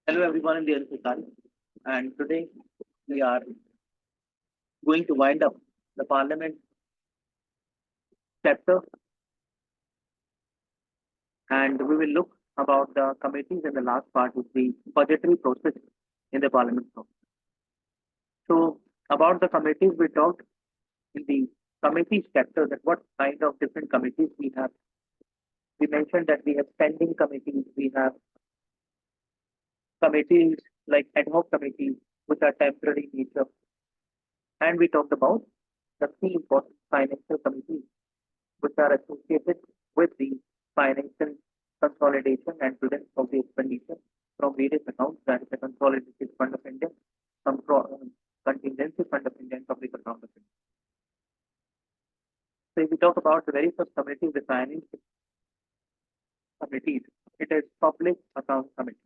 Hello everyone in the Ansakal, and today we are going to wind up the Parliament chapter, and we will look about the committees in the last part, which is the budgetary process in the Parliament. So, about the committees, we talked in the committees chapter that what kind of different committees we have. We mentioned that we have standing committees, we have committees like ad hoc committees, which are temporary in nature, and we talked about the three important financial committees which are associated with the financial consolidation and prudence of the expenditure from various accounts, that is the Consolidated Fund of India, Contingency Fund of India, and Public Account of India. So if we talk about the very first committee, the financial committees, it is Public Account Committee.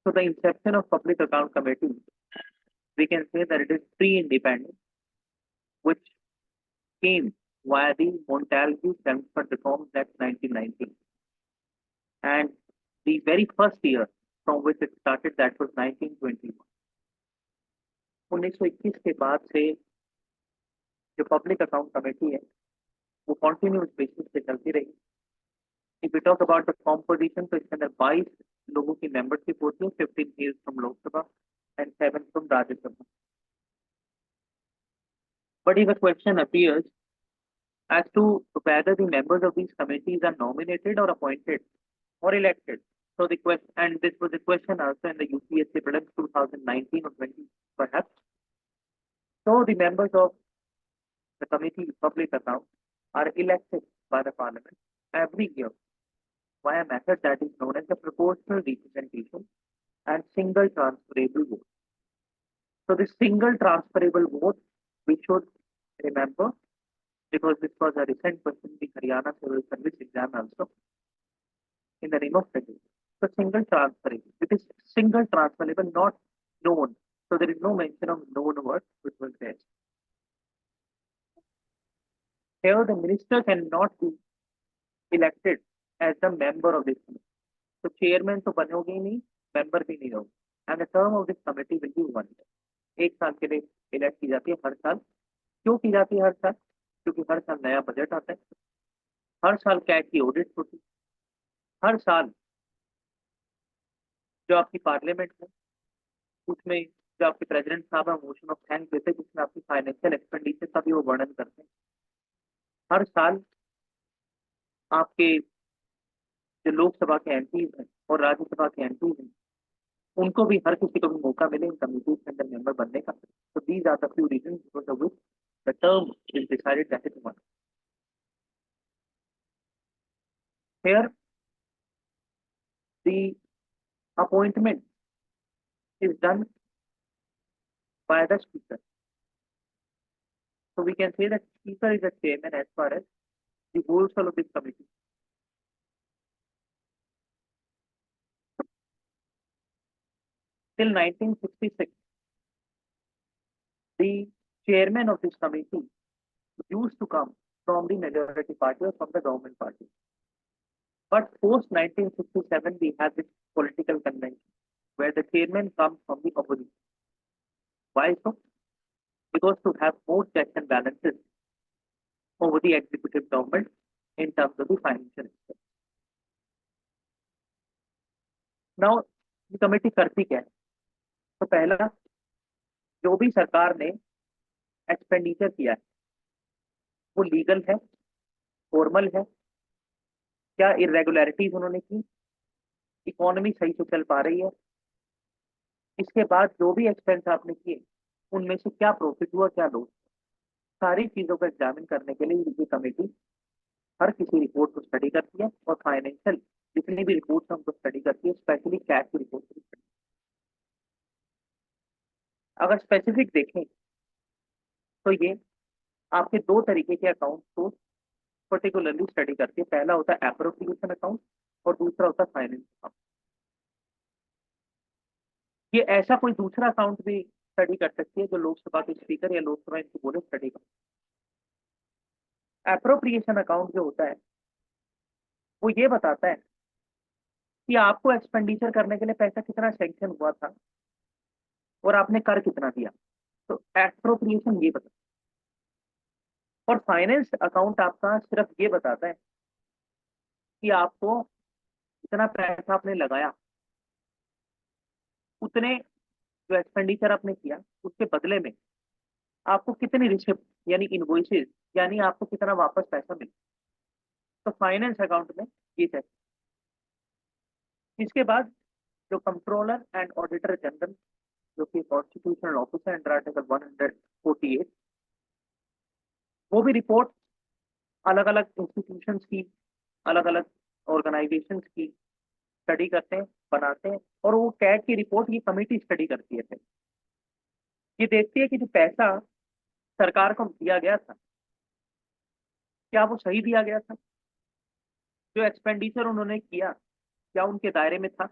So the inception of Public Account Committee, we can say that it is pre-independent, which came via the Montagu Chelmsford Reforms Act 1990. And the very first year from which it started, that was 1921. 1921 के बाद से जो public account committee है वो continuous basis पे चलती रही. If we talk about the composition, तो इसके अंदर 22 लोगों की मेंबरशिप होती है, 15 is from Lok Sabha and 7 from Rajya Sabha. But if a question appears as to whether the members of these committees are nominated or appointed or elected. So the question, and this was a question also in the UPSC prelims 2019 or 20 perhaps. So the members of the committee public accounts are elected by the parliament every year by a method that is known as the proportional representation and single transferable vote. So this single transferable vote we should remember, because this was a recent question in the Haryana Civil Service exam also in the name of federal. So single transferable, it is single transferable, not known. So there is no mention of known word which was there. Here the minister cannot be elected as the member of this committee. So chairman तो बनोगे ही नहीं, member भी नहीं होगे. And the term of this committee will be 1 year. एक साल के लिए elect की जाती है हर साल. क्यों की जाती है हर साल? क्योंकि हर साल नया बजट आता है, हर साल कैट की ऑडिट होती है, हर साल जो आपकी पार्लियामेंट है उसमें जो आपके प्रेसिडेंट साहब है मोशन ऑफ थैंक्स देते हैं, जिसमें आपकी फाइनेंशियल एक्सपेंडिचर का भी वो वर्णन करते हैं. हर साल आपके जो लोकसभा के एमपीज हैं और राज्यसभा के एमपीज हैं उनको भी हर किसी को भी मौका मिले इन कमिटीज के अंदर मेंबर बनने का. तो these are the few reasons because of which the term is decided that is 1. Here the appointment is done by the speaker. So we can say that speaker is the chairman as far as the rules of this committee. Till 1966, the chairman of this committee used to come from the majority party or from the government party. But post 1967, we have this political convention where the chairman comes from the opposition. Why so? Because to have more checks and balances over the executive government in terms of the financial expense. Now, the committee करती क्या है? तो पहला, जो भी सरकार ने expenditure किया है वो लीगल है, फॉर्मल है, क्या इरेगुलरिटीज उन्होंने की, इकोनॉमी सही से चल पा रही है, इसके बाद जो भी एक्सपेंस आपने किए उनमें से क्या प्रॉफिट हुआ, क्या लॉस, सारी चीजों को एग्जामिन करने के लिए ये कमेटी हर किसी रिपोर्ट को स्टडी करती है और फाइनेंशियल जितनी भी रिपोर्ट हमको स्टडी करती है, स्पेशली कैश की रिपोर्ट. अगर स्पेसिफिक देखें तो ये आपके दो तरीके के अकाउंट को पर्टिकुलरली स्टडी करती है. पहला होता है एप्रोप्रिएशन अकाउंट और दूसरा होता है फाइनेंस अकाउंट. ये ऐसा कोई दूसरा अकाउंट भी स्टडी कर सकती है जो लोकसभा के स्पीकर या लोकसभा इनको बोले स्टडी कर. एप्रोप्रिएशन अकाउंट जो होता है वो ये बताता है कि आपको एक्सपेंडिचर करने के लिए पैसा कितना सैंक्शन हुआ था और आपने कर कितना दिया। तो एप्रोप्रिएशन ये बता, और फाइनेंस अकाउंट आपका सिर्फ ये बताता है कि आपको जितना पैसा आपने लगाया, उतने जो एक्सपेंडिचर आपने किया उसके बदले में आपको कितनी रिसिप्ट यानी इनवॉइसेस, यानी आपको कितना वापस पैसा मिला। तो फाइनेंस अकाउंट में ये है। इसके बाद जो कंट्रोलर एंड ऑडिटर जनरल, जो कि कॉन्स्टिट्यूशनल ऑफिसर अंडर आर्टिकल 148, वो भी रिपोर्ट अलग अलग इंस्टीट्यूशंस की, अलग अलग ऑर्गेनाइजेशंस की स्टडी करते हैं, बनाते हैं, और वो कैग की रिपोर्ट ये कमेटी स्टडी करती है। फिर ये देखती है कि जो पैसा सरकार को दिया गया था, क्या वो सही दिया गया था, जो एक्सपेंडिचर उन्होंने किया क्या उनके दायरे में था,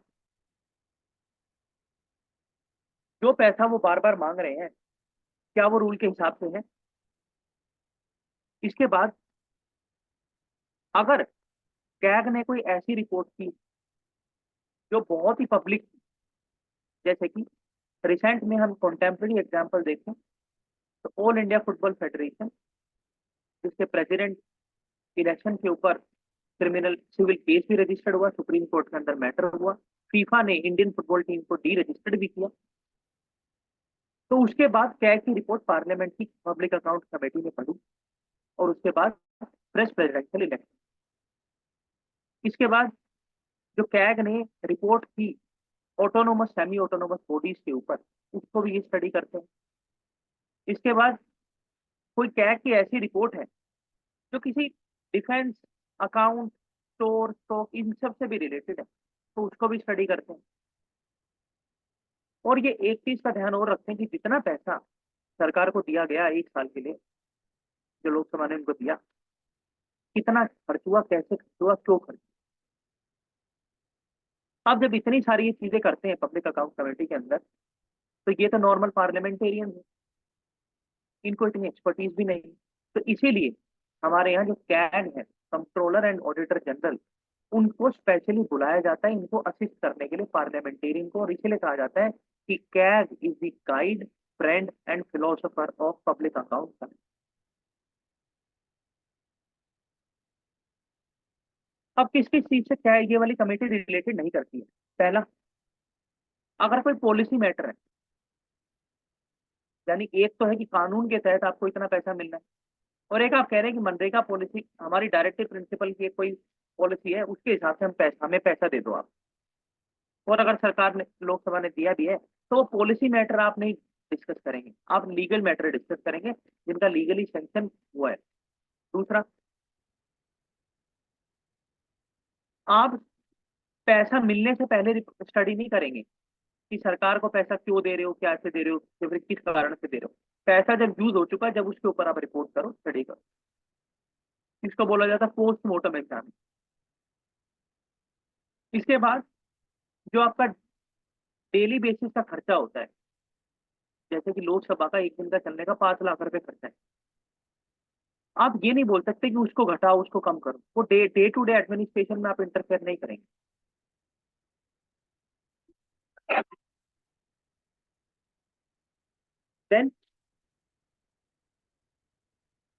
जो पैसा वो बार बार मांग रहे हैं क्या वो रूल के हिसाब से है। इसके बाद अगर कैग ने कोई ऐसी रिपोर्ट की जो बहुत ही पब्लिक, जैसे कि रिसेंट में हम कॉन्टेम्प्रेरी एग्जांपल देखें तो ऑल इंडिया फुटबॉल फेडरेशन, जिसके प्रेसिडेंट इलेक्शन के ऊपर क्रिमिनल सिविल केस भी रजिस्टर्ड हुआ, सुप्रीम कोर्ट के अंदर मैटर हुआ, फीफा ने इंडियन फुटबॉल टीम को डी रजिस्टर्ड भी किया। तो उसके बाद कैग की रिपोर्ट पार्लियामेंट की पब्लिक अकाउंट कमेटी ने पढ़ी, और उसके बाद प्रेस प्रेसिडेंशियल इलेक्शन। इसके बाद जो कैग ने रिपोर्ट की ऑटोनोमस सेमी ऑटोनोमस बॉडीज के ऊपर, उसको भी ये स्टडी करते हैं। इसके बाद कोई कैग की ऐसी रिपोर्ट है जो किसी डिफेंस, अकाउंट, स्टोर, स्टॉक, इन सब से भी रिलेटेड है, तो उसको भी स्टडी करते हैं। और ये एक चीज का ध्यान और रखते हैं कि जितना पैसा सरकार को दिया गया एक साल के लिए, जो लोकसभा ने उनको दिया, कितना खर्च हुआ, कैसे खर्च हुआ, क्यों खर्च हुआ। अब जब इतनी सारी ये चीजें करते हैं पब्लिक अकाउंट कमेटी के अंदर, तो ये तो नॉर्मल पार्लियामेंटेरियन है, इनको इतनी एक्सपर्टीज भी नहीं। तो इसीलिए हमारे यहाँ जो कैग है, कंट्रोलर एंड ऑडिटर जनरल, उनको स्पेशली बुलाया जाता है इनको असिस्ट करने के लिए पार्लियामेंटेरियन को, और इसीलिए कहा जाता है कि CAG is the guide, friend and philosopher of public account. अब किस किस चीज से क्या है, ये वाली कमेटी रिलेटेड नहीं करती है। पहला, अगर कोई पॉलिसी मैटर है, यानी एक तो है कि कानून के तहत आपको इतना पैसा मिलना है, और एक आप कह रहे हैं कि मनरेगा पॉलिसी हमारी डायरेक्टिव प्रिंसिपल की कोई पॉलिसी है, उसके हिसाब से हमें पैसा दे दो आप। और अगर सरकार ने, लोकसभा ने दिया भी है, तो वो पॉलिसी मैटर आप नहीं डिस्कस करेंगे, आप लीगल मैटर डिस्कस करेंगे जिनका लीगली सैंक्शन हुआ है। दूसरा, आप पैसा मिलने से पहले स्टडी नहीं करेंगे कि सरकार को पैसा क्यों दे रहे हो, क्या से दे रहे हो, या फिर किस कारण से दे रहे हो। पैसा जब यूज हो चुका है, जब उसके ऊपर आप रिपोर्ट करो, स्टडी करो। इसको बोला जाता है पोस्टमार्टम एग्जाम। इसके बाद जो आपका डेली बेसिस का खर्चा होता है, जैसे कि लोकसभा का एक दिन का चलने का 5 लाख रुपए खर्चा है, आप ये नहीं बोल सकते कि उसको घटाओ, उसको कम करो। वो डे टू डे एडमिनिस्ट्रेशन में आप इंटरफेयर नहीं करेंगे। देन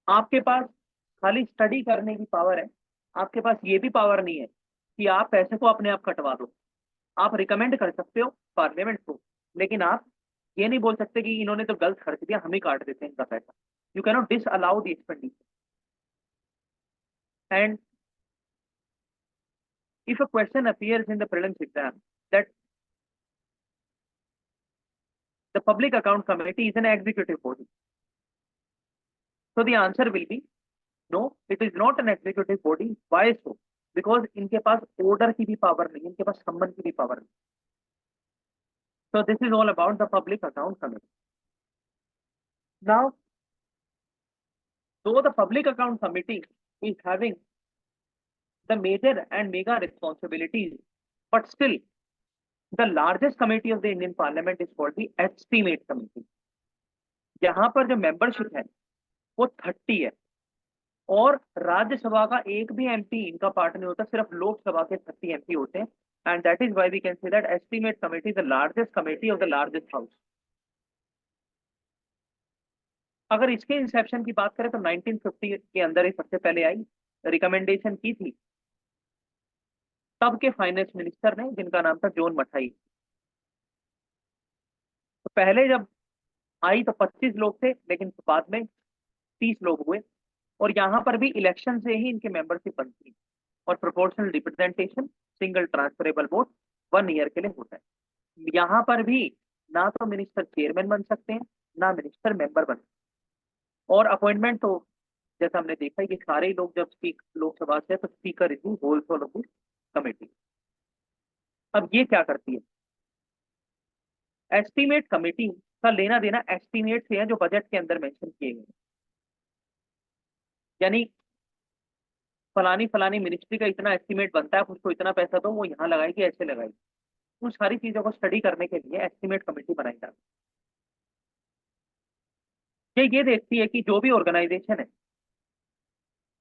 आपके पास खाली स्टडी करने की पावर है, आपके पास ये भी पावर नहीं है कि आप पैसे को अपने आप कटवा दो। आप रिकमेंड कर सकते हो पार्लियामेंट को, लेकिन आप ये नहीं बोल सकते कि इन्होंने तो गलत खर्च दिया, हम ही काट देते हैं इनका पैसा। You cannot disallow the expenditure. And if a question appears in the prelims exam that the public account committee is an executive body, so the answer will be no, it is not an executive body. Why so? Because इनके पास order की भी power नहीं, इनके पास सम्मन की भी power नहीं। So this is all about the public account committee. Now, though the public account committee is having the major and mega responsibilities, but still the largest committee of the Indian Parliament is called the estimate committee. यहाँ पर जो membership है वो 30 है, और राज्यसभा का एक भी एमपी इनका पार्ट नहीं होता, सिर्फ लोकसभा के 30 एमपी होते हैं। And that is why we can say that estimate committee the largest committee of the largest house. अगर इसके इंसेप्शन की बात करें तो 1950 के अंदर ही सबसे पहले आई, रिकमेंडेशन की थी तब के फाइनेंस मिनिस्टर ने, जिनका नाम था जॉन मठाई। तो पहले जब आई तो 25 लोग थे, लेकिन बाद में 30 लोग हुए। और यहाँ पर भी इलेक्शन से ही इनके मेंबरशिप बनती है। और proportional representation, single transferable vote 1 year के लिए होता है। यहाँ पर भी ना तो मिनिस्टर चेयरमैन बन सकते हैं, ना मिनिस्टर मेंबर बन सकते हैं। और अपॉइंटमेंट तो जैसा हमने देखा है कि सारे ही लोग जब लोकसभा से, तो speaker is whole sole of this committee. अब ये क्या करती है, एस्टीमेट कमेटी का लेना देना एस्टीमेट से है जो बजट के अंदर मेंशन किए गए हैं। यानी फलानी फलानी मिनिस्ट्री का इतना एस्टीमेट बनता है, उसको इतना पैसा दो, वो यहाँ लगाएगी, ऐसे लगाएगी। उन सारी चीजों को स्टडी करने के लिए एस्टीमेट कमेटी बनाई जाती है। ये देखती है कि जो भी ऑर्गेनाइजेशन है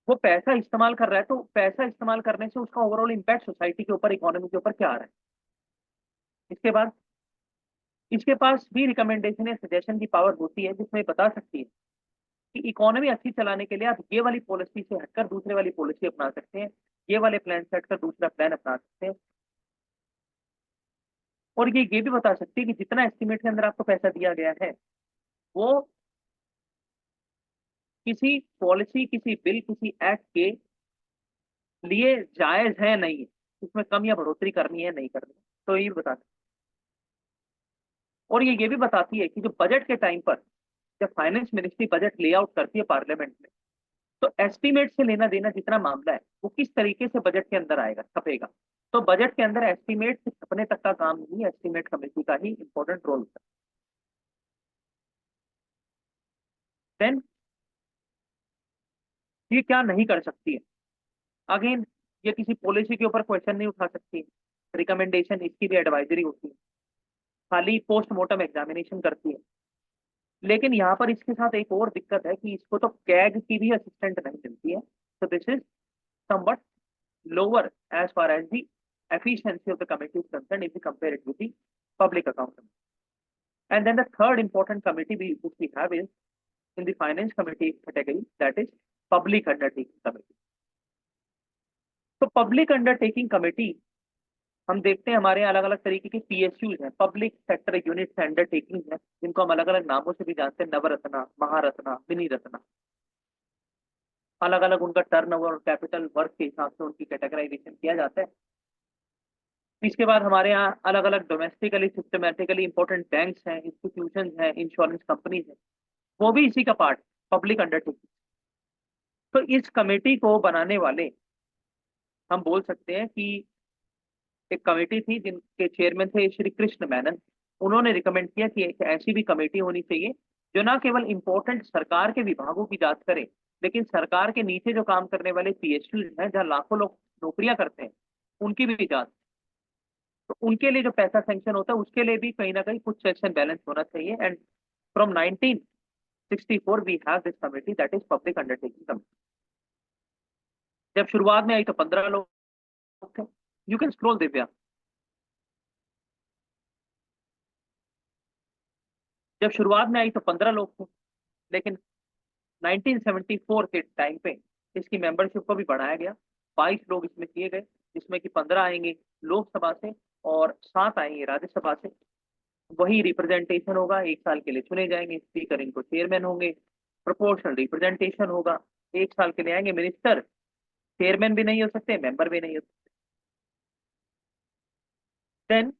वो पैसा इस्तेमाल कर रहा है, तो पैसा इस्तेमाल करने से उसका ओवरऑल इम्पैक्ट सोसाइटी के ऊपर, इकोनॉमी के ऊपर क्या आ रहा है। इसके बाद इसके पास भी रिकमेंडेशन या सजेशन की पावर होती है, जिसमें बता सकती है कि इकोनॉमी अच्छी चलाने के लिए आप ये वाली पॉलिसी से हटकर दूसरे वाली पॉलिसी अपना सकते हैं, ये वाले प्लान से हटकर दूसरा प्लान अपना सकते हैं। और ये भी बता सकती है कि जितना एस्टिमेट के अंदर आपको पैसा दिया गया है वो किसी पॉलिसी, किसी बिल, किसी एक्ट के लिए जायज है नहीं है, उसमें कम या बढ़ोतरी करनी है नहीं करनी है। तो ये बता सकती है। और ये भी बताती है कि जो बजट के टाइम पर जब फाइनेंस मिनिस्ट्री बजट ले आउट करती है पार्लियामेंट में, तो एस्टीमेट से लेना देना जितना मामला है वो किस तरीके से बजट के अंदर आएगा, छपेगा। तो बजट के अंदर एस्टीमेट से छपने तक का काम नहीं, एस्टीमेट कमेटी का ही इंपॉर्टेंट रोल होता है। देन ये क्या नहीं कर सकती है, अगेन ये किसी पॉलिसी के ऊपर क्वेश्चन नहीं उठा सकती, रिकमेंडेशन इसकी भी एडवाइजरी होती है, खाली पोस्टमार्टम एग्जामिनेशन करती है। लेकिन यहाँ पर इसके साथ एक और दिक्कत है कि इसको तो कैग की भी असिस्टेंट नहीं मिलती है। तो this is somewhat lower as far as the efficiency of the committee is concerned if we compare it with the public account committee. And then the third important committee which we have is in the finance committee category, that is public undertaking committee. तो public undertaking committee हम देखते हैं हमारे यहाँ अलग अलग तरीके के पीएसयूज हैं, पब्लिक सेक्टर यूनिट अंडरटेकिंग है, जिनको हम अलग अलग नामों से भी जानते हैं, नवरत्ना, महारत्ना, मिनी रत्ना। अलग अलग उनका टर्नओवर और कैपिटल वर्क के हिसाब से उनकी कैटेगराइजेशन किया जाता है। इसके बाद हमारे यहाँ अलग अलग डोमेस्टिकली सिस्टमेटिकली इंपॉर्टेंट बैंक्स हैं, इंस्टीट्यूशन हैं, इंश्योरेंस कंपनीज हैं, वो भी इसी का पार्ट, पब्लिक अंडरटेकिंग। तो इस कमेटी को बनाने वाले हम बोल सकते हैं कि एक कमेटी थी जिनके चेयरमैन थे श्री कृष्ण मेनन। उन्होंने रिकमेंड किया कि एक ऐसी भी कमेटी होनी चाहिए जो ना केवल इंपॉर्टेंट सरकार के विभागों की जांच करे, लेकिन सरकार के नीचे जो काम करने वाले पीएसयू हैं, जहाँ लाखों लोग नौकरियां करते हैं, उनकी भी जांच। तो उनके लिए जो पैसा सैंक्शन होता है उसके लिए भी कहीं ना कहीं कुछ चेक्स एंड बैलेंस होना चाहिए। And from 1964 we have this committee, that is public undertaking committee. जब शुरुआत में आई तो 15 लोग थे। You can scroll Divya. जब शुरुआत में आई तो 15 लोग थे, लेकिन 1974 के टाइम पे इसकी मेंबरशिप को भी बढ़ाया गया, 22 लोग इसमें किए गए, जिसमें कि 15 आएंगे लोकसभा से और 7 आएंगे राज्यसभा से। वही रिप्रेजेंटेशन होगा, 1 साल के लिए चुने जाएंगे, स्पीकर इनको चेयरमैन होंगे, प्रोपोर्शनल रिप्रेजेंटेशन होगा। 1 साल के लिए आएंगे मिनिस्टर, चेयरमैन भी नहीं हो सकते, मेंबर भी नहीं हो सकते। देन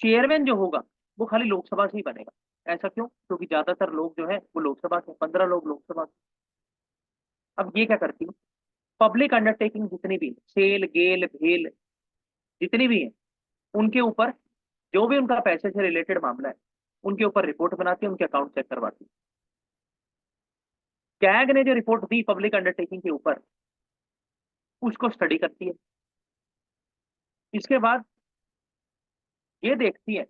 चेयरमैन जो होगा वो खाली लोकसभा से ही बनेगा। ऐसा क्यों? क्योंकि ज्यादातर लोग जो है वो लोकसभा से, 15 लोग लोकसभा से। अब ये क्या करती है, पब्लिक अंडरटेकिंग जितनी भी, सेल गेल भेल जितनी भी है, उनके ऊपर जो भी उनका पैसे से रिलेटेड मामला है, उनके ऊपर रिपोर्ट बनाती है, उनके अकाउंट चेक करवाती है। कैग ने जो रिपोर्ट दी पब्लिक अंडरटेकिंग के ऊपर, उसको स्टडी करती है। इसके बाद ये देखती है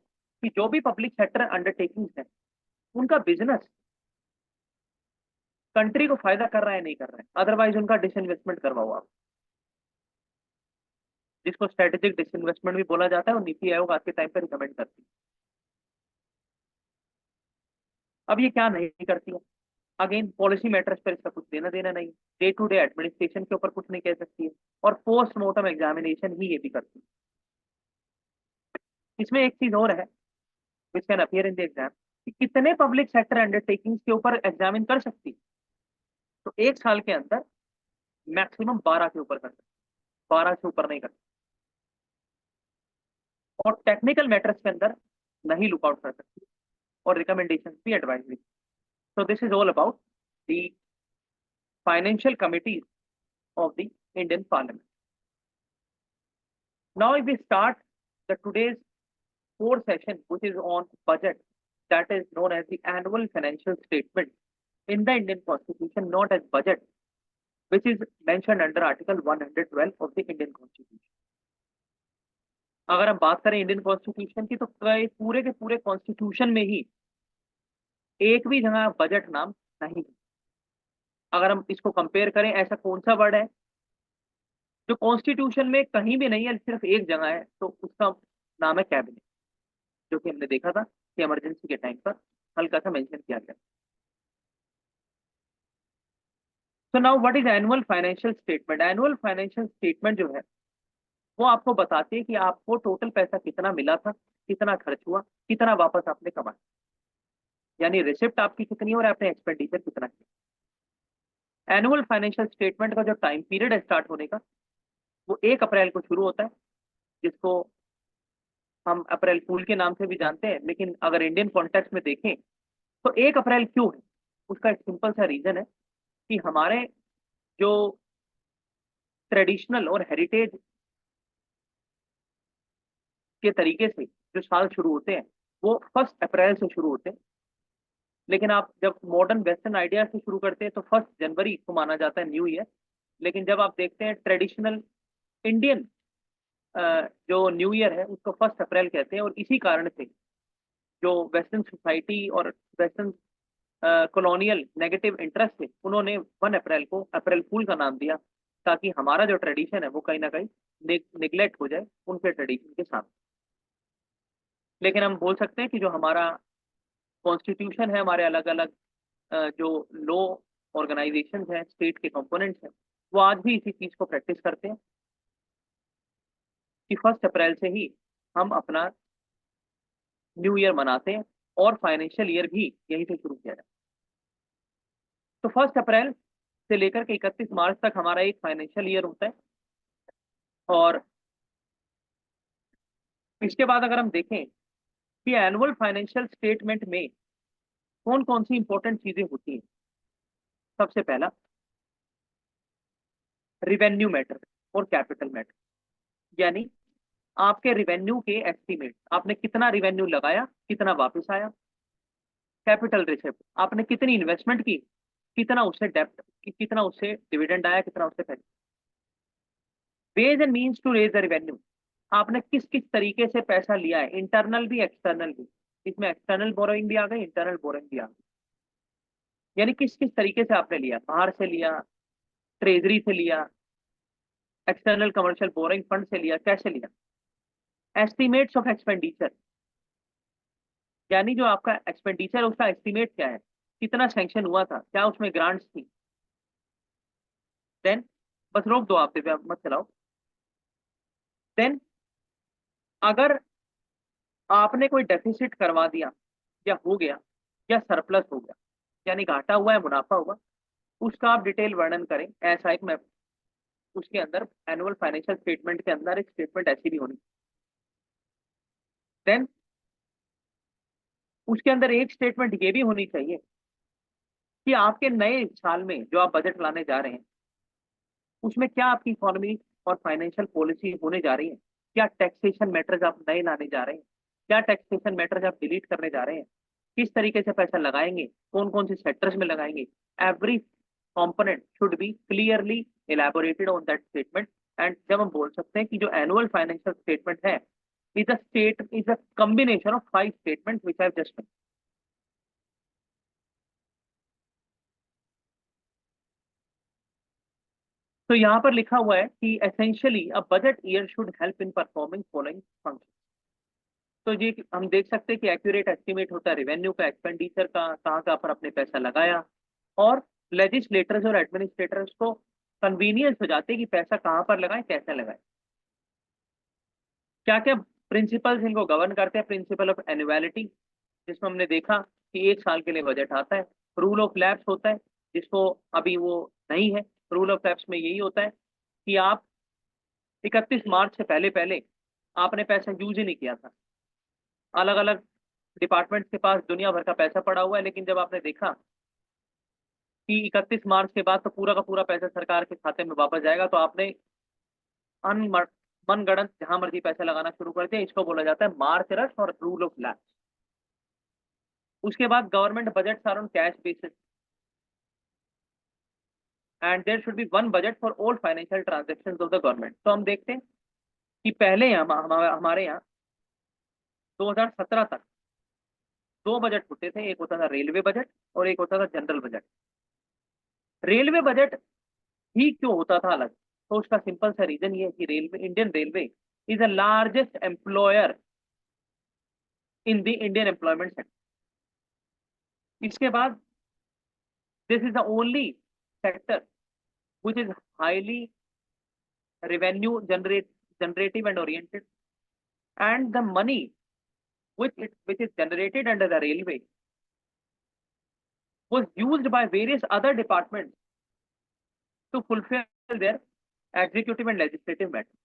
कि जो भी पब्लिक सेक्टर अंडरटेकिंग है, उनका बिजनेस कंट्री को फायदा कर रहा है नहीं कर रहा है, अदरवाइज उनका डिसइन्वेस्टमेंट करवाओ आप, जिसको स्ट्रेटेजिक डिसइन्वेस्टमेंट भी बोला जाता है, और नीति आयोग आज के टाइम पर रिकमेंड करती है। अब ये क्या नहीं करती है, अगेन पॉलिसी मैटर्स पर इसका कुछ देना देना नहीं, डे टू डे एडमिनिस्ट्रेशन के ऊपर कुछ नहीं कह सकती है, और पोस्टमार्टम एग्जामिनेशन ही ये भी करती है। इसमें एक चीज और है which can appear in the exam, कि कितने पब्लिक सेक्टर अंडरटेकिंग्स के ऊपर एग्जामिन कर सकती है, तो एक साल के अंदर मैक्सिमम 12 के ऊपर कर सकती है, 12 से ऊपर नहीं कर सकती, और टेक्निकल मैटर्स के अंदर नहीं लुक आउट कर सकती, और रिकमेंडेशन भी advisory. So this is all about the financial committees of the Indian Parliament. Now, if we start the today's core session, which is on budget, that is known as the annual financial statement in the Indian Constitution, not as budget, which is mentioned under Article 112 of the Indian Constitution. अगर हम बात करें Indian constitution की, तो पूरे के पूरे constitution में ही एक भी जगह बजट नाम नहीं है। अगर हम इसको कंपेयर करें, ऐसा कौन सा वर्ड है जो कॉन्स्टिट्यूशन में कहीं भी नहीं है, सिर्फ एक जगह है, तो उसका नाम है कैबिनेट, जो कि हमने देखा था कि इमरजेंसी के टाइम पर हल्का सा मेंशन किया गया। So now what is annual financial statement? Annual financial statement जो है वो आपको बताती है कि आपको टोटल पैसा कितना मिला था, कितना खर्च हुआ, कितना वापस आपने कमाया, यानी रिसिप्ट आपकी कितनी और आपने एक्सपेंडिचर कितना किया। एनुअल फाइनेंशियल स्टेटमेंट का जो टाइम पीरियड है स्टार्ट होने का, वो 1 अप्रैल को शुरू होता है, जिसको हम अप्रैल फूल के नाम से भी जानते हैं, लेकिन अगर इंडियन कॉन्टेक्स्ट में देखें तो 1 अप्रैल क्यों है, उसका एक सिंपल सा रीजन है कि हमारे जो ट्रेडिशनल और हेरिटेज के तरीके से जो साल शुरू होते हैं वो 1 अप्रैल से शुरू होते हैं, लेकिन आप जब मॉडर्न वेस्टर्न आइडिया से शुरू करते हैं तो 1 जनवरी को माना जाता है न्यू ईयर। लेकिन जब आप देखते हैं ट्रेडिशनल इंडियन जो न्यू ईयर है उसको 1 अप्रैल कहते हैं, और इसी कारण से जो वेस्टर्न सोसाइटी और वेस्टर्न कॉलोनियल नेगेटिव इंटरेस्ट थे, उन्होंने 1 अप्रैल को अप्रैल फूल का नाम दिया, ताकि हमारा जो ट्रेडिशन है वो कहीं ना कहीं निगलेक्ट हो जाए उनके ट्रेडिशन के साथ। लेकिन हम बोल सकते हैं कि जो हमारा कॉन्स्टिट्यूशन है, हमारे अलग अलग जो लॉ ऑर्गेनाइजेशन हैं, स्टेट के कंपोनेंट्स हैं, वो आज भी इसी चीज को प्रैक्टिस करते हैं कि 1 अप्रैल से ही हम अपना न्यू ईयर मनाते हैं, और फाइनेंशियल ईयर भी यहीं से शुरू किया जाए। तो 1 अप्रैल से लेकर के 31 मार्च तक हमारा एक फाइनेंशियल ईयर होता है, और इसके बाद अगर हम देखें कि एनुअल फाइनेंशियल स्टेटमेंट में कौन कौन सी इंपॉर्टेंट चीजें होती हैं, सबसे पहला रिवेन्यू मैटर और कैपिटल मैटर, यानी आपके रिवेन्यू के एस्टीमेट, आपने कितना रिवेन्यू लगाया, कितना वापस आया। कैपिटल रिसिप्ट, आपने कितनी इन्वेस्टमेंट की, कितना उससे डेप्ट, कितना उससे डिविडेंड आया, कितना उससे पैसा। Ways and means to raise the revenue, आपने किस किस तरीके से पैसा लिया है, इंटरनल भी एक्सटर्नल भी, इसमें एक्सटर्नल बोरोइंग भी आ गई, इंटरनल बोरोइंग भी आ गई, यानी किस किस तरीके से आपने लिया, बाहर से लिया, ट्रेजरी से लिया, एक्सटर्नल कमर्शियल बोरोइंग फंड से लिया, कैसे लिया। एस्टिमेट्स ऑफ एक्सपेंडिचर, यानी जो आपका एक्सपेंडिचर है उसका एस्टिमेट क्या है, कितना सैंक्शन हुआ था, क्या उसमें ग्रांट्स थी। देन बस रोक दो, आप पे मत चलाओ। देन अगर आपने कोई डेफिसिट करवा दिया या हो गया, या सरप्लस हो गया, यानी घाटा हुआ है मुनाफा हुआ, उसका आप डिटेल वर्णन करें, ऐसा एक मैं उसके अंदर एनुअल फाइनेंशियल स्टेटमेंट के अंदर एक स्टेटमेंट ऐसी भी होनी। देन उसके अंदर एक स्टेटमेंट ये भी होनी चाहिए कि आपके नए साल में जो आप बजट लाने जा रहे हैं उसमें क्या आपकी इकोनॉमी और फाइनेंशियल पॉलिसी होने जा रही है, क्या टैक्सेशन मैटर्स आप नए लाने जा रहे हैं, क्या टैक्सेशन मैटर्स आप डिलीट करने जा रहे हैं, किस तरीके से पैसा लगाएंगे, कौन कौन से सेक्टर्स में लगाएंगे। Every component should be clearly elaborated on that statement। And जब हम बोल सकते हैं कि जो एनुअल फाइनेंशियल स्टेटमेंट है is a combination of 5 statements which I've just mentioned। तो यहाँ पर लिखा हुआ है कि essentially a budget year should help in performing following function. तो ये हम देख सकते हैं कि एक्यूरेट एस्टिमेट होता है रेवेन्यू का, एक्सपेंडिचर का, कहाँ कहाँ पर आपने पैसा लगाया, और लेजिस्लेटर्स और एडमिनिस्ट्रेटर्स को कन्वीनियंस हो जाते हैं कि पैसा कहाँ पर लगाएं, कैसे लगाएं। क्या क्या प्रिंसिपल्स इनको गवर्न करते हैं? प्रिंसिपल ऑफ एनुअलिटी, जिसमें हमने देखा कि एक साल के लिए बजट आता है। रूल ऑफ लैप्स होता है, जिसको अभी वो नहीं है। रूल ऑफ लैप्स में यही होता है कि आप 31 मार्च से पहले पहले आपने पैसा यूज ही नहीं किया था। अलग अलग डिपार्टमेंट्स के पास दुनिया भर का पैसा पड़ा हुआ है, लेकिन जब आपने देखा कि 31 मार्च के बाद तो पूरा का पूरा पैसा सरकार के खाते में वापस जाएगा, तो आपने मनगढ़ंत जहां मर्जी पैसा लगाना शुरू कर दिया। इसको बोला जाता है मार्च रश और रूल ऑफ लैप्स। उसके बाद government budget are on cash basis and there should be one budget for all financial transactions of the government. तो हम देखते हैं कि पहले हमारे यहाँ 2017 तक दो बजट होते थे, एक होता था रेलवे बजट और एक होता था जनरल बजट। रेलवे बजट ही क्यों होता था अलग? तो उसका सिंपल सा रीजन ये है कि railway, Indian railway is the largest employer in the Indian employment sector. इसके बाद this is the only sector which is highly revenue generative and oriented, and the money which is generated under the railway was used by various other departments to fulfill their executive and legislative matters.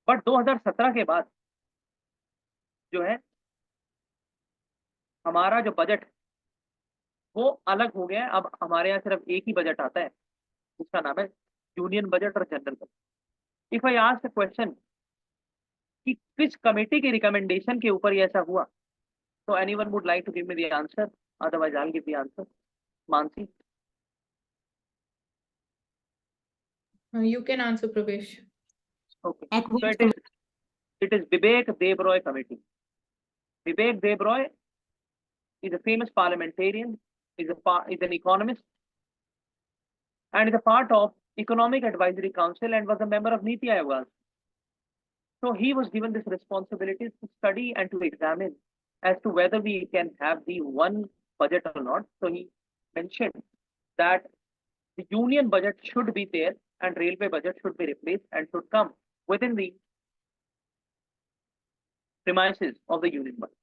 But 2017 के बाद जो है हमारा जो budget वो अलग हो गया है। अब हमारे यहाँ सिर्फ एक ही बजट आता है, उसका नाम है यूनियन बजट और general budget. If I ask the question कि किस कमेटी की रिकमेंडेशन के ऊपर ये ऐसा हुआ, तो anyone would like to give me the answer? Otherwise I will give the answer. Mansi? You can answer, Pravesh. Okay. So it is Vivek Dev-Roy committee. Vivek Dev-Roy is a famous parliamentarian, is an economist, and is a part of Economic Advisory Council and was a member of Niti Aayog. So he was given this responsibility to study and to examine as to whether we can have the one budget or not. So he mentioned that the union budget should be there and railway budget should be replaced and should come within the premises of the union budget.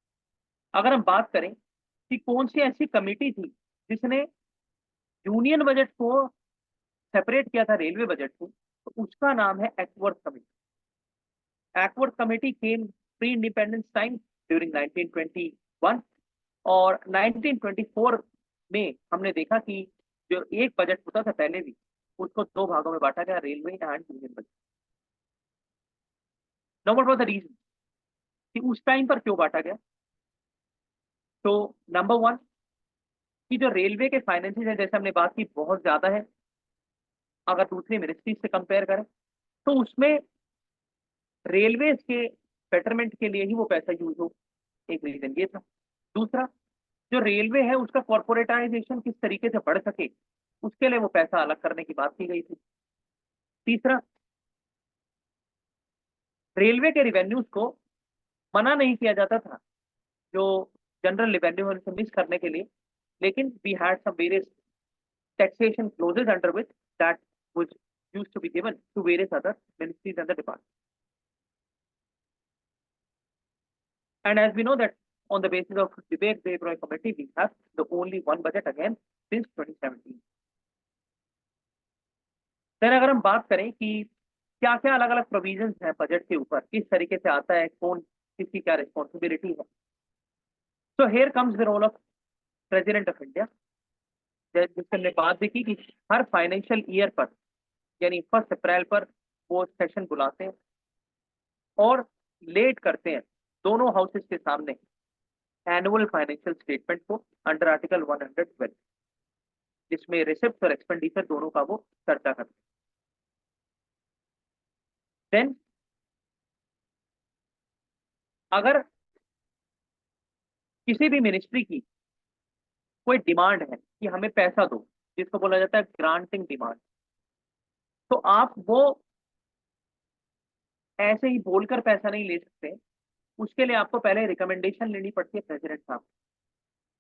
अगर हम बात करें कि कौन सी ऐसी committee थी जिसने union budget को सेपरेट किया था रेलवे बजट को, तो उसका नाम है एक्वर्थ कमेटी। एक्वर्थ कमेटी केम प्री इंडिपेंडेंस टाइम ड्यूरिंग 1921 और 1924 में हमने देखा कि जो एक बजट होता था पहले भी, उसको दो भागों में बांटा गया, railway and union budget. Know what was the reason कि उस टाइम पर क्यों बांटा गया? तो नंबर वन कि जो रेलवे के फाइनेंसेस है, जैसे हमने बात की, बहुत ज्यादा है अगर दूसरी मिनिस्ट्रीज से कंपेयर करें, तो उसमें रेलवे के बेटरमेंट के लिए ही वो पैसा यूज हो, एक रीजन ये था। दूसरा, जो रेलवे है उसका कॉर्पोरेटाइजेशन किस तरीके से बढ़ सके, उसके लिए वो पैसा अलग करने की बात की गई थी। तीसरा, रेलवे के रिवेन्यूज को मना नहीं किया जाता था जो जनरल रेवेन्यू से मिस करने के लिए, लेकिन we had some various taxation clauses under which that was used to be given to various other ministries and the departments. And as we know that on the basis of Vivek Dev-Roy committee, we have the only one budget again since 2017. Then अगर हम बात करें कि क्या क्या अलग अलग provisions हैं बजट के ऊपर, किस तरीके से आता है, कौन किसकी क्या रिस्पॉन्सिबिलिटी है, तो here comes the role of president of India, जिससे हमने बात देखी कि हर फाइनेंशियल ईयर पर यानी 1 अप्रैल पर वो सेशन बुलाते हैं और लेट करते हैं दोनों हाउसेस के सामने एनुअल फाइनेंशियल स्टेटमेंट को अंडर आर्टिकल 112, जिसमें रिसिप्ट और एक्सपेंडिचर दोनों का वो चर्चा करते हैं। देन अगर किसी भी मिनिस्ट्री की कोई डिमांड है कि हमें पैसा दो, जिसको बोला जाता है ग्रांटिंग डिमांड, तो आप वो ऐसे ही बोलकर पैसा नहीं ले सकते। उसके लिए आपको पहले रिकमेंडेशन लेनी पड़ती है प्रेसिडेंट साहब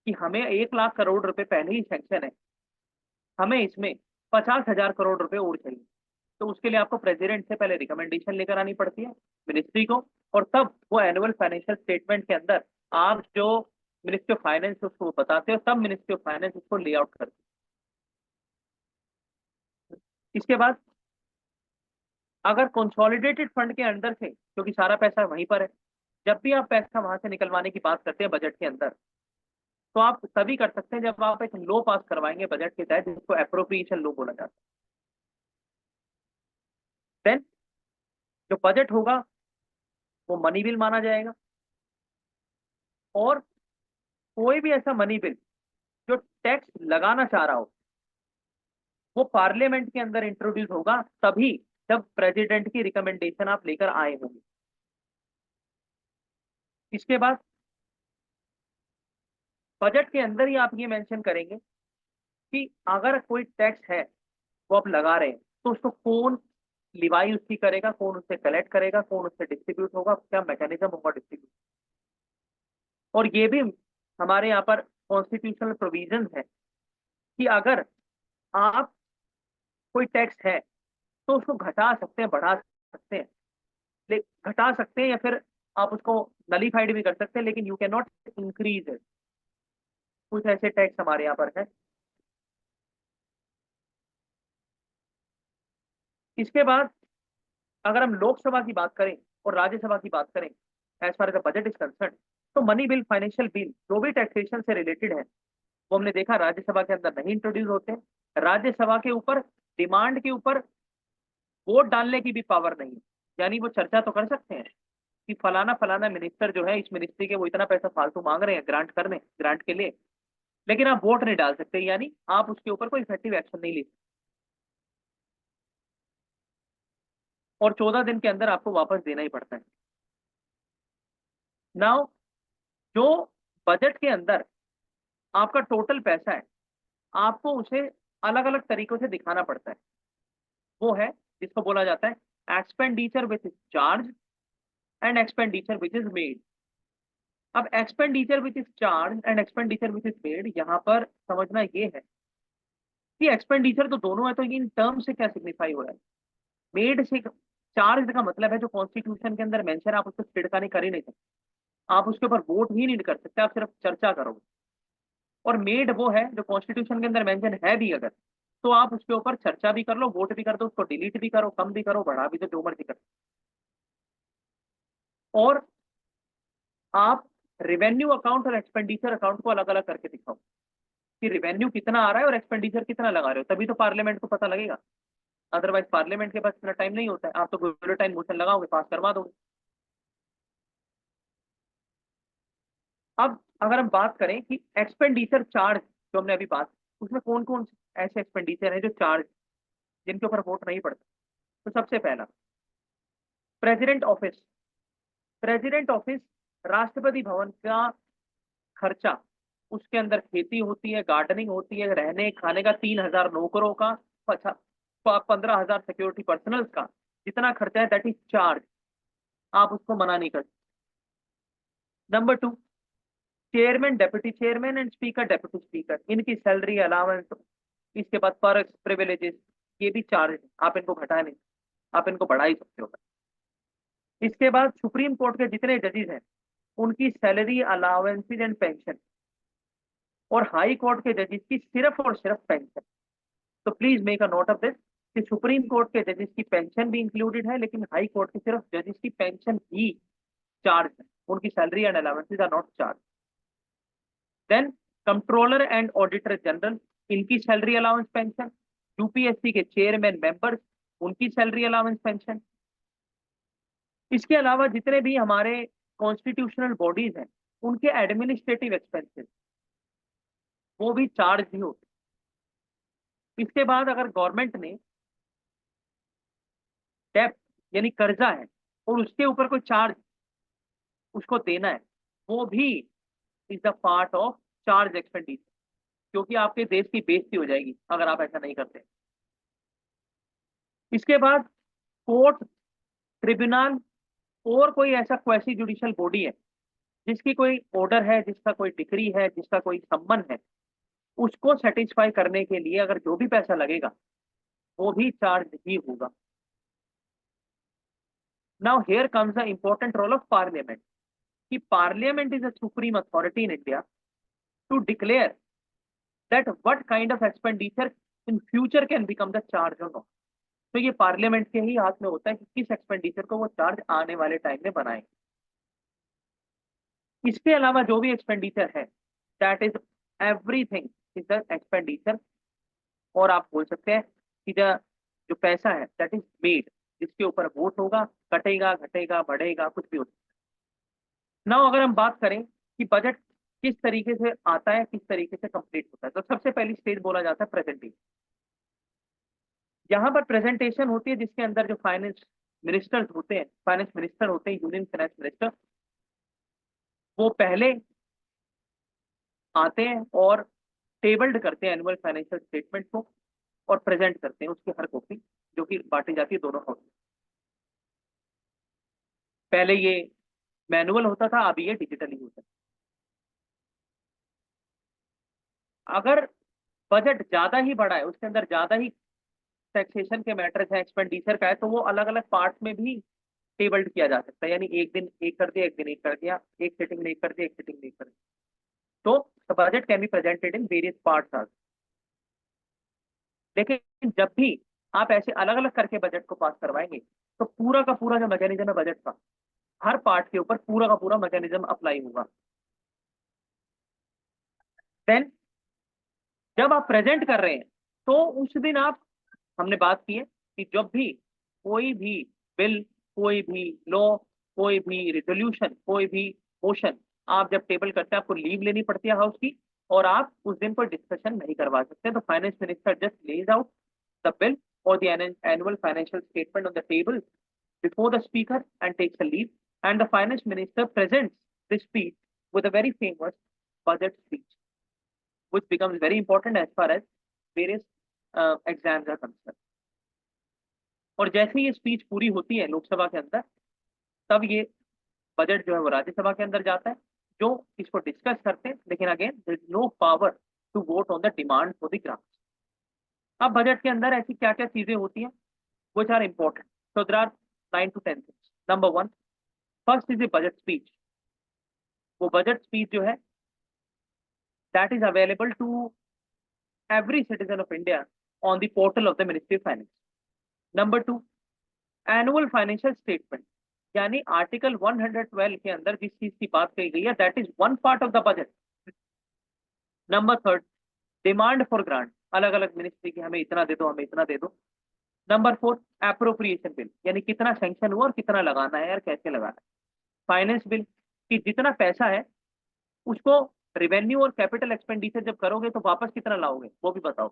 कि हमें 1 लाख करोड़ रुपए पहले ही सैंक्शन है, हमें इसमें 50,000 करोड़ रुपए और चाहिए। तो उसके लिए आपको प्रेसिडेंट से पहले रिकमेंडेशन लेकर आनी पड़ती है मिनिस्ट्री को, और तब वो एनुअल फाइनेंशियल स्टेटमेंट के अंदर आप जो मिनिस्ट्री ऑफ फाइनेंस उसको बताते हो, तब मिनिस्ट्री ऑफ फाइनेंस उसको ले आउट करती है। इसके बाद अगर कंसोलिडेटेड फंड के अंदर से, क्योंकि सारा पैसा वहीं पर है, जब भी आप पैसा वहां से निकलवाने की बात करते हैं बजट के अंदर, तो आप तभी कर सकते हैं जब आप एक लो पास करवाएंगे बजट के तहत, जिसको अप्रोप्रिएशन लो बोला जाता है। देन जो बजट होगा वो मनी बिल माना जाएगा, और कोई भी ऐसा मनी बिल जो टैक्स लगाना चाह रहा हो वो पार्लियामेंट के अंदर इंट्रोड्यूस होगा तभी, जब प्रेसिडेंट की रिकमेंडेशन आप लेकर आए होंगे। इसके बाद बजट के अंदर ही आप ये मेंशन करेंगे कि अगर कोई टैक्स है वो आप लगा रहे हैं, तो उसको कौन लिवाई उसकी करेगा, कौन उससे कलेक्ट करेगा, कौन उससे डिस्ट्रीब्यूट होगा, क्या मैकेनिज्म होगा डिस्ट्रीब्यूट। और ये भी हमारे यहाँ पर कॉन्स्टिट्यूशनल प्रोविजन है कि अगर आप कोई टैक्स है तो उसको घटा सकते हैं, बढ़ा सकते हैं, घटा सकते हैं, या फिर आप उसको नलीफाइड भी कर सकते हैं, लेकिन you can not increase it. कुछ ऐसे टैक्स हमारे यहाँ पर है। इसके बाद अगर हम लोकसभा की बात करें और राज्यसभा की बात करें, as far as the budget is concerned, तो मनी बिल, फाइनेंशियल बिल जो भी टैक्सेशन से रिलेटेड है वो हमने देखा राज्यसभा के अंदर नहीं इंट्रोड्यूस होते हैं। राज्यसभा के ऊपर डिमांड के ऊपर वोट डालने की भी पावर नहीं है, यानी वो चर्चा तो कर सकते हैं कि फलाना फलाना मिनिस्टर जो है, इस मिनिस्ट्री के वो इतना पैसा फालतू मांग रहे हैं ग्रांट के लिए, लेकिन आप वोट नहीं डाल सकते, यानी आप उसके ऊपर कोई इफेक्टिव एक्शन नहीं ले सकते, और 14 दिन के अंदर आपको वापस देना ही पड़ता है। नाउ जो बजट के अंदर आपका टोटल पैसा है, आपको उसे अलग अलग तरीकों से दिखाना पड़ता है। वो है जिसको बोला जाता है expenditure which is charge and expenditure which is made. अब expenditure which is charge and expenditure which is made, यहाँ पर समझना ये है कि एक्सपेंडिचर तो दोनों है, तो इन टर्म से क्या सिग्निफाई हो रहा है। मेड से चार्ज का मतलब है जो कॉन्स्टिट्यूशन के अंदर मेंशन है, आप उसको छिड़कानी कर ही नहीं सकते, आप उसके ऊपर वोट ही नहीं कर सकते, आप सिर्फ चर्चा करोगे। और मेड वो है जो कॉन्स्टिट्यूशन के अंदर मेंशन है भी अगर, तो आप उसके ऊपर चर्चा भी कर लो, वोट भी कर दो, उसको डिलीट भी करो, कम भी करो, बढ़ा भी दो, जो मर्जी करो। और आप रेवेन्यू अकाउंट और एक्सपेंडिचर अकाउंट को अलग अलग करके दिखाओ कि रेवेन्यू कितना आ रहा है और एक्सपेंडिचर कितना लगा रहे हो, तभी तो पार्लियामेंट को पता लगेगा। अदरवाइज पार्लियामेंट के पास इतना टाइम नहीं होता है, आप तो बुलेटिन मोशन लगाओगे, पास करवा दोगे। अब अगर हम बात करें कि एक्सपेंडिचर चार्ज जो हमने अभी बात, उसमें कौन कौन ऐसे एक्सपेंडिचर है जो चार्ज, जिनके ऊपर वोट नहीं पड़ता। तो सबसे पहला president office. President office Rashtrapati Bhavan का खर्चा, उसके अंदर खेती होती है, गार्डनिंग होती है, रहने खाने का, 3,000 नौकरों का, 15,000 सिक्योरिटी पर्सनल्स का, जितना खर्चा है दैट इज चार्ज, आप उसको मना नहीं कर सकते। Number 2, chairman, deputy chairman and speaker, deputy speaker, इनकी सैलरी, अलाउंस, इसके बाद पर्क्स, प्रिविलेजेस, ये भी चार्ज है, आप इनको घटा नहीं, आप इनको बढ़ा ही सकते हो। इसके बाद सुप्रीम कोर्ट के जितने जजेस हैं उनकी सैलरी, अलाउंसेज एंड पेंशन, और हाई कोर्ट के जजेस की सिर्फ और सिर्फ पेंशन। तो please make a note of this कि सुप्रीम कोर्ट के जजेस की पेंशन भी इंक्लूडेड है, लेकिन हाई कोर्ट की सिर्फ जजेस की पेंशन ही चार्ज है, उनकी salary and allowances are not charge. Then controller and auditor general, इनकी सैलरी, अलाउंस, पेंशन। यूपीएससी के चेयरमैन, मेंबर्स, उनकी सैलरी, अलाउंस, पेंशन। इसके अलावा जितने भी हमारे कॉन्स्टिट्यूशनल बॉडीज हैं उनके एडमिनिस्ट्रेटिव एक्सपेंसेस, वो भी चार्ज ही होते हैं। इसके बाद अगर गवर्नमेंट ने डेब्ट यानी कर्जा है और उसके ऊपर कोई चार्ज उसको देना है, वो भी is the part of charge expenditure, क्योंकि आपके देश की बेइज्जती हो जाएगी अगर आप ऐसा नहीं करते। इसके बाद कोर्ट, ट्रिब्यूनल और कोई ऐसा क्वेसी जुडिशियल बॉडी है जिसकी कोई ऑर्डर है, जिसका कोई डिक्री है, जिसका कोई सम्मन है, उसको सेटिस्फाई करने के लिए अगर जो भी पैसा लगेगा वो भी चार्ज ही होगा। Now here comes the important role of parliament, कि parliament is a supreme authority in India to declare that what kind of expenditure in future can become the charge और नॉट। तो ये पार्लियामेंट के ही हाथ में होता है कि किस एक्सपेंडिचर को वो चार्ज आने वाले टाइम में बनाए। इसके अलावा जो भी एक्सपेंडिचर है, that is everything is the expenditure, और आप बोल सकते हैं कि जो पैसा है दैट इज मेड, जिसके ऊपर वोट होगा, कटेगा, घटेगा, बढ़ेगा, कुछ भी हो सकता है। नाउ अगर हम बात करें कि बजट किस तरीके से आता है, किस तरीके से कंप्लीट होता है, तो सबसे पहली स्टेज बोला जाता है प्रेजेंटेशन। यहाँ पर प्रेजेंटेशन होती है जिसके अंदर जो फाइनेंस मिनिस्टर्स होते हैं, फाइनेंस मिनिस्टर होते हैं, यूनियन फाइनेंस मिनिस्टर, वो पहले आते हैं और टेबल्ड करते हैं एनुअल फाइनेंशियल स्टेटमेंट को और प्रेजेंट करते हैं उसकी हर कॉपी, जो कि बांटी जाती है दोनों हाउस में। पहले ये मैनुअल होता था, अभी ये डिजिटली होता है। अगर बजट ज्यादा ही बड़ा है, उसके अंदर ज्यादा ही टैक्सेशन के मैटर्स है, एक्सपेंडिचर का है, तो वो अलग अलग पार्ट में भी टेबल्ड किया जा सकता है। यानी एक दिन एक कर दिया, एक दिन एक कर दिया, एक सेटिंग में एक कर दिया, एक सेटिंग में एक कर दिया। तो the budget can be presented in various parts also. लेकिन जब भी आप ऐसे अलग अलग करके बजट को पास करवाएंगे तो पूरा का पूरा जो मैकेनिज्म है बजट का, हर पार्ट के ऊपर पूरा का पूरा मैकेनिज्म अप्लाई होगा। देन जब आप प्रेजेंट कर रहे हैं तो उस दिन आप, हमने बात की है कि जब भी कोई भी बिल, कोई भी लॉ, कोई भी रेजोल्यूशन, कोई भी मोशन आप जब टेबल करते हैं, आपको लीव लेनी पड़ती है हाउस की, और आप उस दिन पर डिस्कशन नहीं करवा सकते। तो finance minister just lays out the bill और the annual financial statement on the table before the speaker and takes a leave, and the finance minister presents this speech with a very famous budget speech, which becomes very important as far as various exams are concerned. और जैसे ही ये speech पूरी होती है लोकसभा के अंदर, तब ये बजट जो है वो राज्यसभा के अंदर जाता है, जो इसको डिस्कस करते हैं। लेकिन again there is no power to vote on the demand for the grant. अब बजट के अंदर ऐसी क्या क्या चीजें होती हैं which are important, so there are 9 to 10 things. Number one, first is a budget speech. वो बजट स्पीच जो है that is available to every citizen of India on the portal of the Ministry of Finance. Number two, annual financial statement, यानी article 112 के अंदर जिस चीज की बात कही गई है that is one part of the budget. Number third, demand for grant, अलग अलग मिनिस्ट्री की हमें इतना दे दो, हमें इतना दे दो। नंबर फोर, एप्रोप्रिएशन बिल, यानी कितना सैंक्शन हुआ और कितना लगाना है यार, कैसे लगाना है। फाइनेंस बिल, कि जितना पैसा है उसको रेवेन्यू और कैपिटल एक्सपेंडिचर जब करोगे तो वापस कितना लाओगे वो भी बताओ।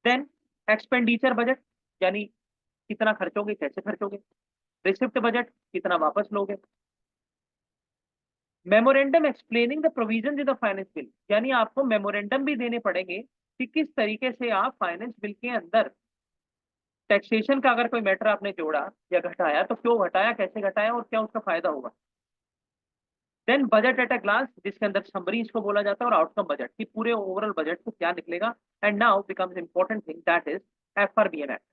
देन एक्सपेंडिचर बजट, यानी कितना खर्चोगे, कैसे खर्चोगे। रिसिप्ट बजट, कितना वापस लोगे। Memorandum explaining the provision in the finance bill, यानी आपको मेमोरेंडम भी देने पड़ेंगे कि किस तरीके से आप फाइनेंस बिल के अंदर टैक्सेशन का अगर कोई मैटर आपने जोड़ा या घटाया तो क्यों घटाया, कैसे घटाया और क्या उसका फायदा होगा। Then budget at a glance, जिसके अंदर समरी इसको बोला जाता है, और आउटकम बजट की पूरे ओवरऑल बजट को क्या निकलेगा। And now becomes important thing that is FRBM act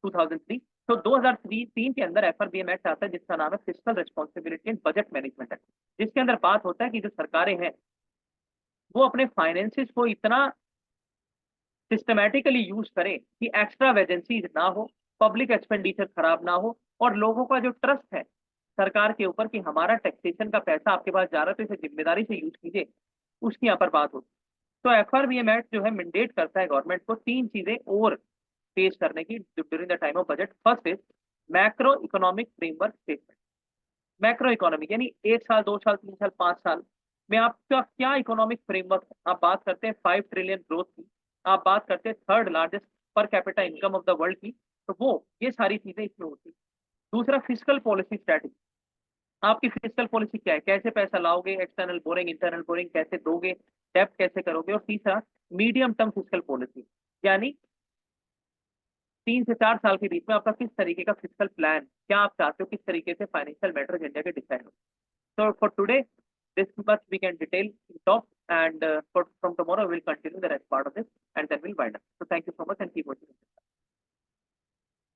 2003। तो 2003 के अंदर एफआरबीएम एक्ट आता है जिसका नाम है fiscal responsibility and budget management act, जिसके अंदर बात होता है कि जो सरकारें हैं वो अपने फाइनेंसिस को इतना सिस्टमैटिकली यूज करें कि एक्स्ट्रा वेजेंसीज ना हो, पब्लिक एक्सपेंडिचर खराब ना हो, और लोगों का जो ट्रस्ट है सरकार के ऊपर कि हमारा टैक्सेशन का पैसा आपके पास जा रहा है तो इसे जिम्मेदारी से यूज कीजिए, उसकी यहाँ पर बात होती है। तो एफआरबीएम एक्ट जो है मैंडेट करता है गवर्नमेंट को तीन चीजें और पेश करने की during the time of budget. First is macro economic framework statement. Macro economic यानी 1 साल, 2 साल, 3 साल, 5 साल में आपका क्या इकोनॉमिक फ्रेमवर्क है। आप बात करते हैं 5 ट्रिलियन ग्रोथ की, आप बात करते हैं third largest per capita income of the world की, तो वो ये सारी चीजें इसमें होती है। दूसरा, फिजिकल पॉलिसी स्ट्रेटेजी, आपकी फिजिकल पॉलिसी क्या है, कैसे पैसा लाओगे, एक्सटर्नल बोरिंग, इंटरनल बोरिंग कैसे दोगे, डेप्ट कैसे करोगे। और तीसरा, मीडियम टर्म फिजिकल पॉलिसी, यानी 3 से 4 साल के बीच में आपका किस तरीके का फिजिकल प्लान, क्या आप चाहते हो, किस तरीके से फाइनेंशियल मैटर्स इंडिया के डिसाइड हो. So for today, this much we can detail talk, and from tomorrow we'll continue the rest part of this, and then we'll wind up. So thank you so much and keep watching.